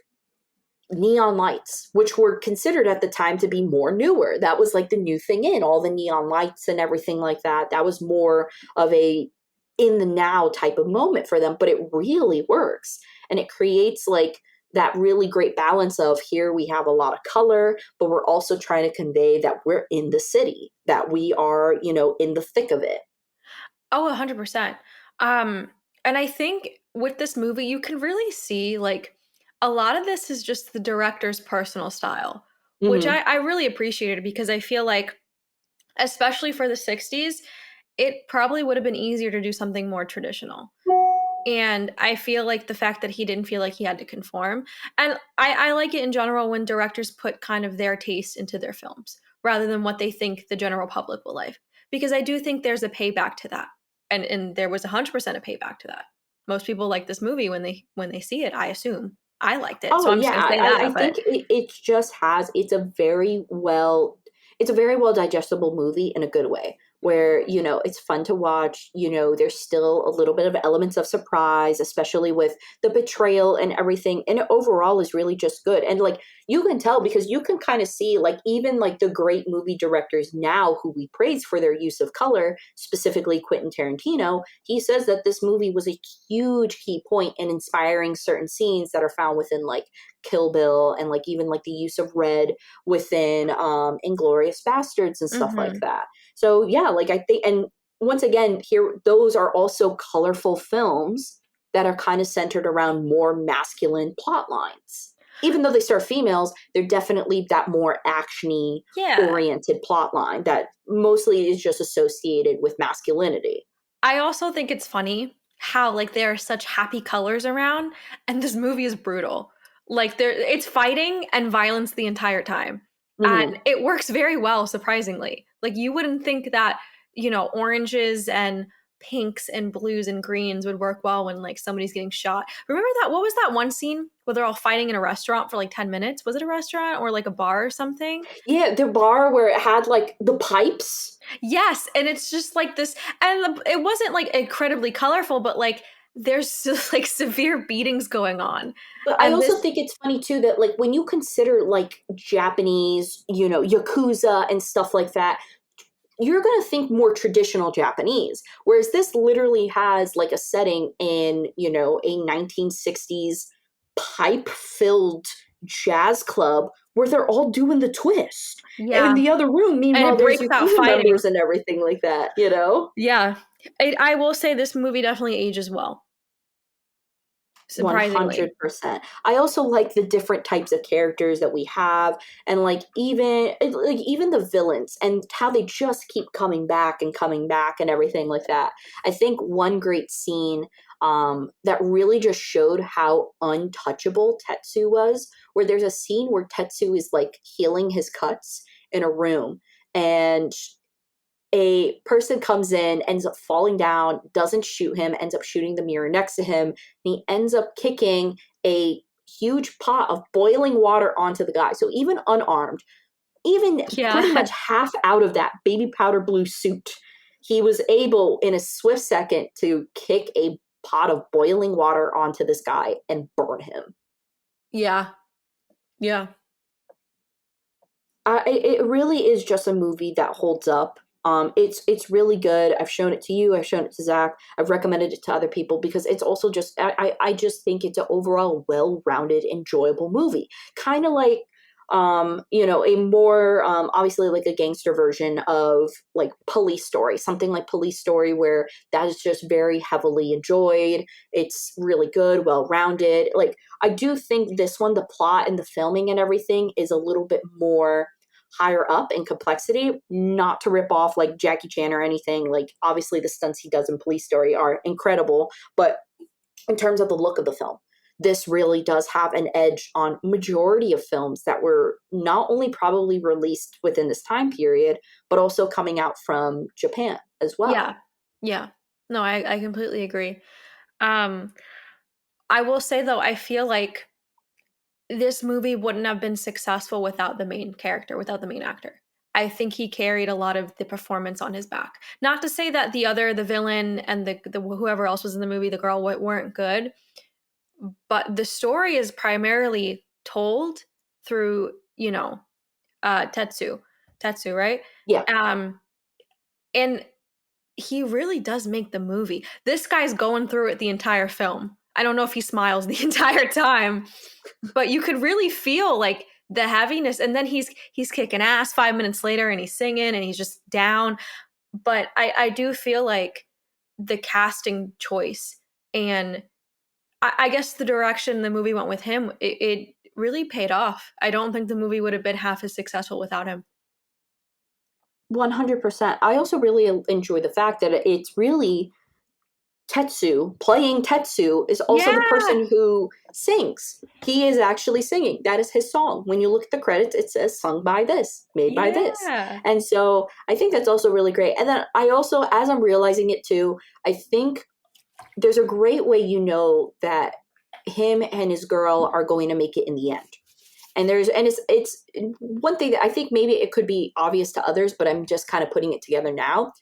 neon lights, which were considered at the time to be more newer. That was like the new thing, in all the neon lights and everything like that. That was more of a in the now type of moment for them, but it really works. And it creates like that really great balance of here we have a lot of color, but we're also trying to convey that we're in the city, that we are, in the thick of it. Oh, 100%. Um, and I think with this movie, you can really see like a lot of this is just the director's personal style, which Hmm. I really appreciated because I feel like, especially for the 60s, it probably would have been easier to do something more traditional. And I feel like the fact that he didn't feel like he had to conform. And I like it in general when directors put kind of their taste into their films rather than what they think the general public will like. Because I do think there's a payback to that. And there was 100% a payback to that. Most people like this movie when they see it, I assume. I liked it. So Oh I'm just yeah, gonna say I that. But think it just has it's a very well digestible movie in a good way, where it's fun to watch. There's still a little bit of elements of surprise, especially with the betrayal and everything, and it overall is really just good. And like you can tell, because you can kind of see, like, even like the great movie directors now who we praise for their use of color, specifically Quentin Tarantino. He says that this movie was a huge key point in inspiring certain scenes that are found within like Kill Bill, and like even like the use of red within Inglorious Bastards and stuff like mhm. that. So yeah, like I think, and once again, here those are also colorful films that are kind of centered around more masculine plot lines. Even though they star females, they're definitely that more actiony Yeah. oriented plot line that mostly is just associated with masculinity. I also think it's funny how like there are such happy colors around and this movie is brutal. Like it's fighting and violence the entire time. Hmm. And it works very well, surprisingly. Like you wouldn't think that, oranges and pinks and blues and greens would work well when like somebody's getting shot. Remember that what was that one scene where they're all fighting in a restaurant for like 10 minutes? Was it a restaurant or like a bar or something? Yeah, the bar where it had like the pipes. Yes, and it's just like this, and it wasn't like incredibly colorful, but like there's just like severe beatings going on, But I and also this, think it's funny too that like when you consider like Japanese, Yakuza and stuff like that, you're going to think more traditional Japanese. Whereas this literally has like a setting in, a 1960s pipe filled jazz club where they're all doing the twist. And in yeah, the other room, and meanwhile, it there's breaks out Yakuza fighting. members and everything like that. Yeah, I will say this movie definitely ages well, surprisingly. 100%. I also like the different types of characters that we have, and like even the villains and how they just keep coming back and everything like that. I think one great scene that really just showed how untouchable Tetsu was, where there's a scene where Tetsu is like healing his cuts in a room, and a person comes in, ends up falling down, doesn't shoot him, ends up shooting the mirror next to him, and he ends up kicking a huge pot of boiling water onto the guy. So even unarmed, even pretty Yeah, much half out of that baby powder blue suit, he was able in a swift second to kick a pot of boiling water onto this guy and burn him. yeah, yeah. It really is just a movie that holds up. It's really good. I've shown it to you. I've shown it to Zach. I've recommended it to other people because it's also just I just think it's an overall well-rounded, enjoyable movie. Kind of like a more obviously like a gangster version of like Police Story, something like Police Story, where that is just very heavily enjoyed. It's really good, well-rounded. Like I do think this one, the plot and the filming and everything is a little bit more higher up in complexity, not to rip off like Jackie Chan or anything. Like obviously the stunts he does in Police Story are incredible, but in terms of the look of the film, this really does have an edge on majority of films that were not only probably released within this time period, but also coming out from Japan as Yeah. well. Yeah. No, I completely agree. Um, I will say though, I feel like this movie wouldn't have been successful without the main character, without the main actor. I think he carried a lot of the performance on his back. Not to say that the villain, and the whoever else was in the movie, the girl weren't good, but the story is primarily told through, Tetsu, Tetsu, right? Yeah. Um, and he really does make the movie. This guy's going through it the entire film. I don't know if he smiles the entire time, but you could really feel like the heaviness. And then he's kicking ass 5 minutes later and he's singing and he's just down. But I do feel like the casting choice and I guess the direction the movie went with him, it really paid off. I don't think the movie would have been half as successful without him. 100%. I also really enjoy the fact that it's really Tetsu. Playing Tetsu is also the Yeah. person who sings. He is actually singing. That is his song. When you look at the credits, it says sung by this, made by this. Yeah. And so I think that's also really great. And then I also, as I'm realizing it too, I think there's a great way you know that him and his girl are going to make it in the end. And it's one thing that I think maybe it could be obvious to others, but I'm just kind of putting it together now.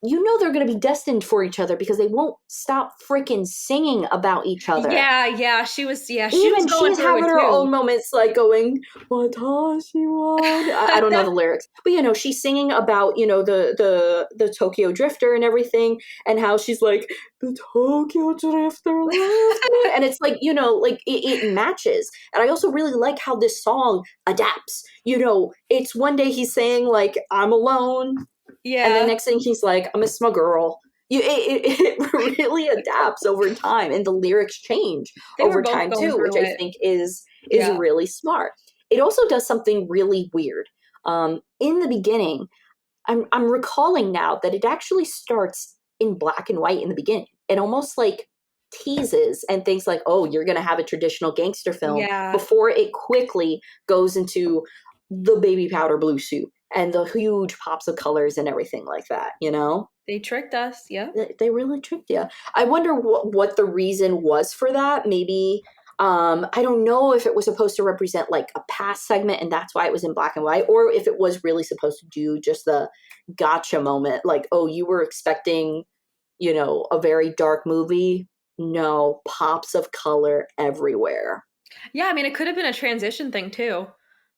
You know they're going to be destined for each other because they won't stop freaking singing about each other. Yeah. She was Even going she's through having it her too. own moments, like going, "Watashi wa." I don't know the lyrics, but she's singing about the Tokyo Drifter and everything, and how she's like, "The Tokyo Drifter left me," and it's like like it matches. And I also really like how this song adapts. It's one day he's saying like, "I'm alone." Yeah. And the next thing he's like, "I miss my girl." It really adapts over time, and the lyrics change They were over both time going too, which through I it. think is Yeah. really smart. It also does something really weird. In the beginning, I'm recalling now that it actually starts in black and white in the beginning. It almost like teases and thinks like, "Oh, you're gonna have a traditional gangster film," Yeah. before it quickly goes into the baby powder blue suit and the huge pops of colors and everything like that. They tricked us. Yeah. They really tricked you. I wonder what the reason was for that. Maybe I don't know if it was supposed to represent like a past segment and that's why it was in black and white, or if it was really supposed to do just the gotcha moment, like, "Oh, you were expecting a very dark movie. No, pops of color everywhere." Yeah, I mean it could have been a transition thing too.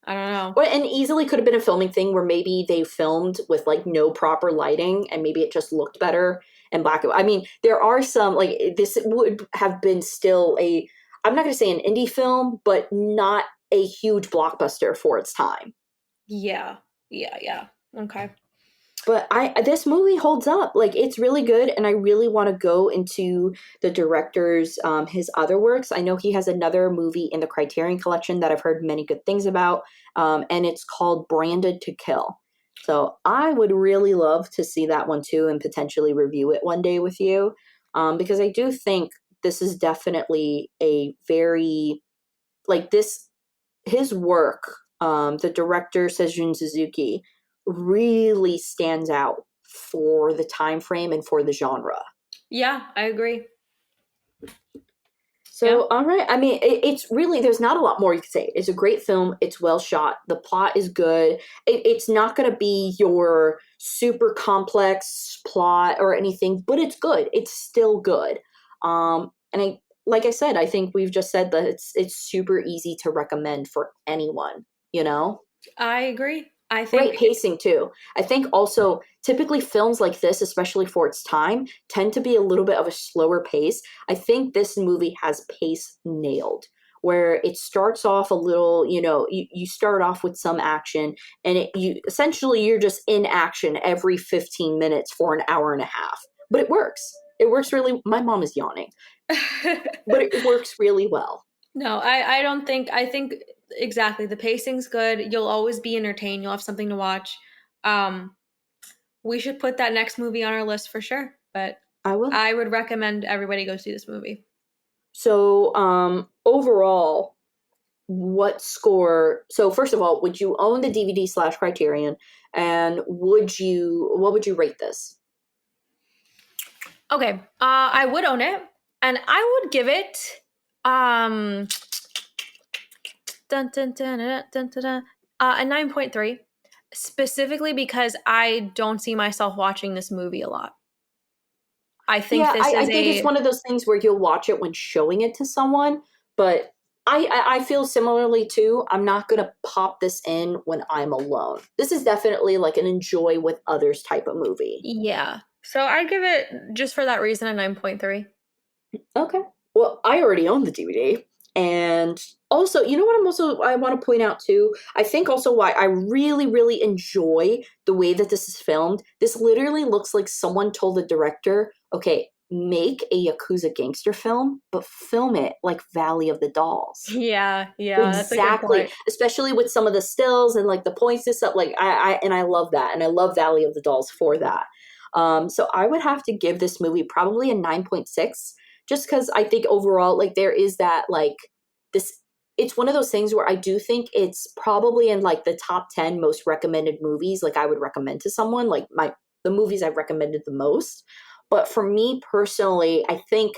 I don't know. Or and easily could have been a filming thing where maybe they filmed with like no proper lighting and maybe it just looked better in black and white. I mean, there are some like this would have been still I'm not going to say an indie film, but not a huge blockbuster for its time. Yeah. Okay. But this movie holds up. Like it's really good, and I really want to go into the director's his other works. I know he has another movie in the Criterion Collection that I've heard many good things about, and it's called Branded to Kill. So I would really love to see that one too, and potentially review it one day with you, because I do think this is definitely a very like this his work. The director Seijun Suzuki really stands out for the time frame and for the genre. Yeah, I agree. So, Yeah. all right. I mean, it's really, there's not a lot more you can say. It's a great film. It's well shot. The plot is good. It's not going to be your super complex plot or anything, but it's good. It's still good. And like I said, I think we've just said that it's super easy to recommend for anyone, I agree. I think Great pacing too. I think also typically films like this, especially for its time, tend to be a little bit of a slower pace. I think this movie has pace nailed, where it starts off a little, you start off with some action, and you're just in action every 15 minutes for an hour and a half. But it works. It works really. My mom is yawning, but it works really well. No, I don't think I think exactly the pacing's good. You'll always be entertained. You'll have something to watch. Um we should put that next movie on our list for sure. But I will. I would recommend everybody go see this movie. So, overall, what score? So, first of all, would you own the DVD/Criterion, and what would you rate this? Okay. I would own it and I would give it um a 9.3 specifically because I don't see myself watching this movie a lot. I think Yeah, this I is think it's one of those things where you'll watch it when showing it to someone, but I feel similarly too. I'm not gonna pop this in when I'm alone. This is definitely like an enjoy with others type of movie. yeah. So I'd give it just for that reason a 9.3. Okay. Well, I already own the DVD. And also, you know what I want to point out too? I think also why I really, really enjoy the way that this is filmed. This literally looks like someone told the director, okay, make a Yakuza gangster film, but film it like Valley of the Dolls. Yeah, that's a good Exactly. point. Especially with some of the stills and like the points and stuff. Like I love that. And I love Valley of the Dolls for that. So I would have to give this movie probably a 9.6, just because I think overall, like there is that like this it's one of those things where I do think it's probably in like the top 10 most recommended movies like I would recommend to someone, like the movies I've recommended the most. But for me personally, I think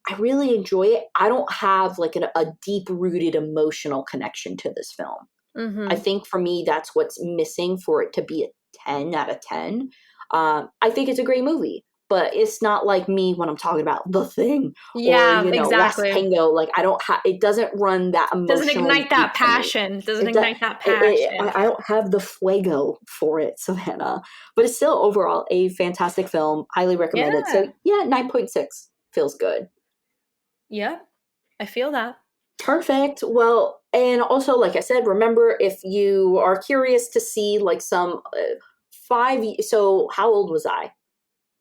I really enjoy it. I don't have like a deep rooted emotional connection to this film. I Mm-hmm. think for me, that's what's missing for it to be a 10 out of 10. I think it's a great movie, but it's not like me when I'm talking about The Thing or, Yeah, Last exactly. Tango. Like, I don't have, it doesn't run that Doesn't emotionally ignite deep that for me. passion. Doesn't It, does, ignite that passion. I don't have the fuego for it, Savannah. But it's still overall a fantastic film. Highly recommend it. So, Yeah. yeah, 9.6 feels good. Yeah. I feel that. Perfect. Well, and also, like I said, remember if you are curious to see like some so how old was I?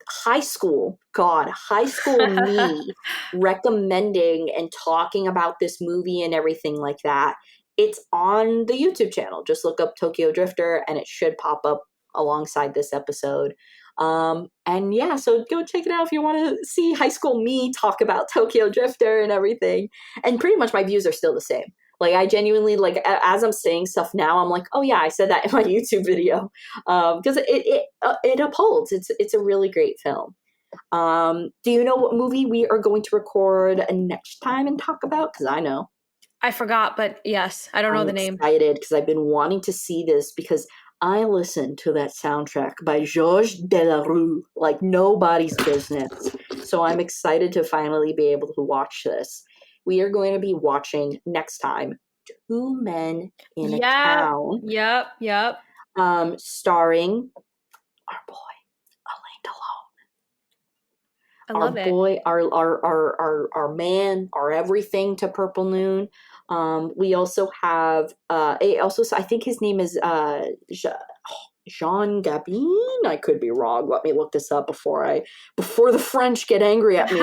High school. God, high school me recommending and talking about this movie and everything like that. It's on the YouTube channel. Just look up Tokyo Drifter and it should pop up alongside this episode. And yeah, so go check it out if you want to see high school me talk about Tokyo Drifter and everything. And pretty much my views are still the same. Like I genuinely like as I'm saying stuff now, I'm like, oh yeah, I said that in my YouTube video because it upholds. It's a really great film. Do you know what movie we are going to record next time and talk about? Because I know. I forgot, but yes, I don't know I'm the name. excited because I've been wanting to see this because I listened to that soundtrack by Georges Delarue like nobody's business. So I'm excited to finally be able to watch this. We are going to be watching next time Two Men in a Yep. Town, Yep. starring our boy Alain Delon. I Our love it. boy, our man, our everything to Purple Noon. We also have I think his name is Jean Gabin. I could be wrong. Let me look this up before the French get angry at me.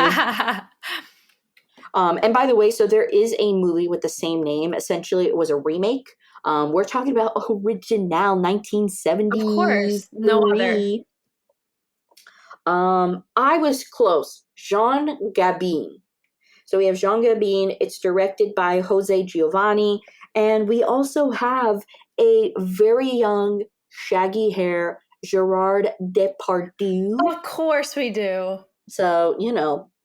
And by the way, so there is a movie with the same name. Essentially, it was a remake. We're talking about original Of course. No other. 1973. I was close. Jean Gabin. So we have Jean Gabin. It's directed by Jose Giovanni. And we also have a very young, shaggy hair Gerard Depardieu. Of course we do. So,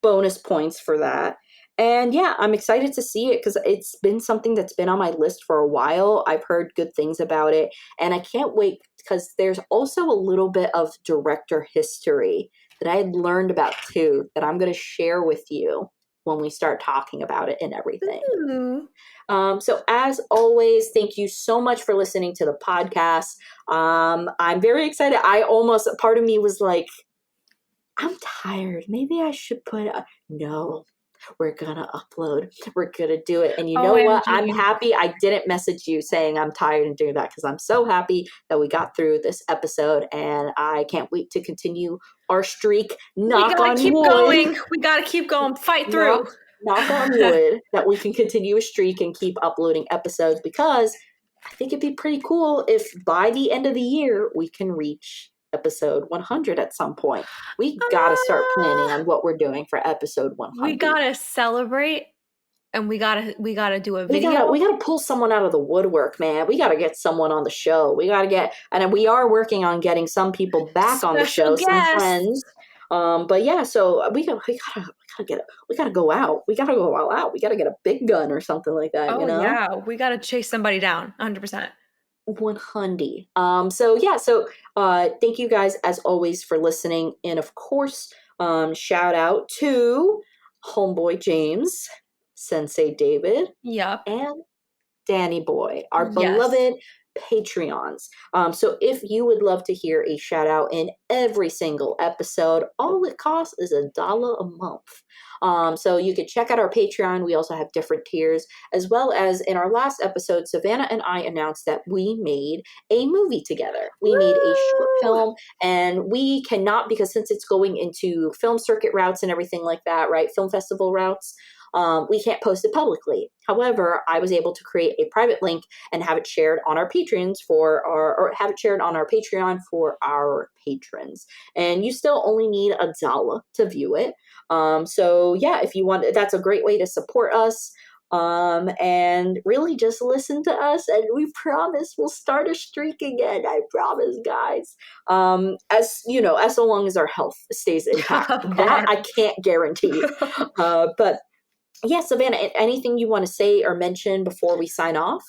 bonus points for that. And yeah, I'm excited to see it because it's been something that's been on my list for a while. I've heard good things about it. And I can't wait because there's also a little bit of director history that I had learned about too that I'm going to share with you when we start talking about it and everything. Ooh. So as always, thank you so much for listening to the podcast. I'm very excited. Part of me was like, I'm tired. Maybe I should no, we're gonna upload. We're gonna do it. And you know what? I'm OMG. happy I didn't message you saying I'm tired and doing that because I'm so happy that we got through this episode and I can't wait to continue our streak. We Knock gotta on keep wood. going. We gotta keep going. Fight through. Knock on wood that we can continue a streak and keep uploading episodes because I think it'd be pretty cool if by the end of the year we can reach episode 100 at some point. We got to start planning Ah, on what we're doing for episode we 100. gotta celebrate and we gotta do a We video. gotta we gotta pull someone out of the woodwork, man. We gotta get someone on the show. And we are working on getting some people back on the Special show, some guest. friends. But yeah, so we gotta go out. We gotta go all out. We gotta get a big gun or something like that, Oh yeah, we gotta chase somebody down. 100%. 100. Thank you guys as always for listening. And of course, shout out to Homeboy James, Sensei David, Yep. and Danny Boy, our Yes. beloved Patreons. So if you would love to hear a shout out in every single episode, all it costs is $1 a month. So you can check out our Patreon. We also have different tiers, as well as in our last episode, Savanna and I announced that we made a movie together. We made a short film, and we cannot, because since it's going into film circuit routes and everything like that, right? Film festival routes. We can't post it publicly. However, I was able to create a private link and have it shared on our Patreons or have it shared on our Patreon for our patrons. And you still only need $1 to view it. So yeah, if you want, that's a great way to support us. And really just listen to us, and we promise we'll start a streak again. I promise, guys. As you know, as so long as our health stays intact. That I can't guarantee. But yeah, Savannah, anything you want to say or mention before we sign off?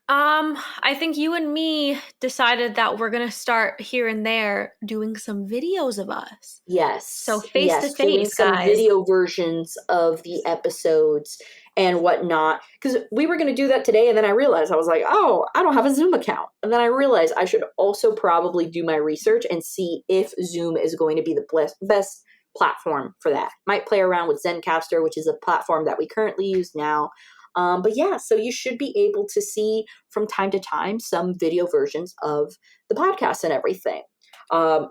I think you and me decided that we're gonna start here and there doing some videos of us. Yes. So face to doing face, some guys. video versions of the episodes and whatnot. Because we were going to do that today, and then I realized, I was like, oh, I don't have a Zoom account. And then I realized I should also probably do my research and see if Zoom is going to be the best platform for that. Might play around with Zencastr, which is a platform that we currently use now. But yeah, so you should be able to see from time to time some video versions of the podcast and everything. And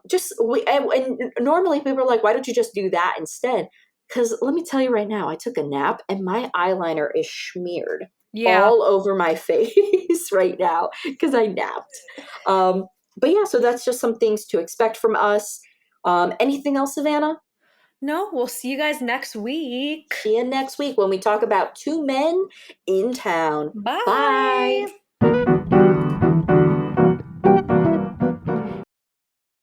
normally people are like, why don't you just do that instead? Because let me tell you right now, I took a nap and my eyeliner is smeared all over my face right now because I napped. But yeah, so that's just some things to expect from us. Anything else, Savannah? No, we'll see you guys next week. See you next week when we talk about Two Men in Town. Bye. Bye.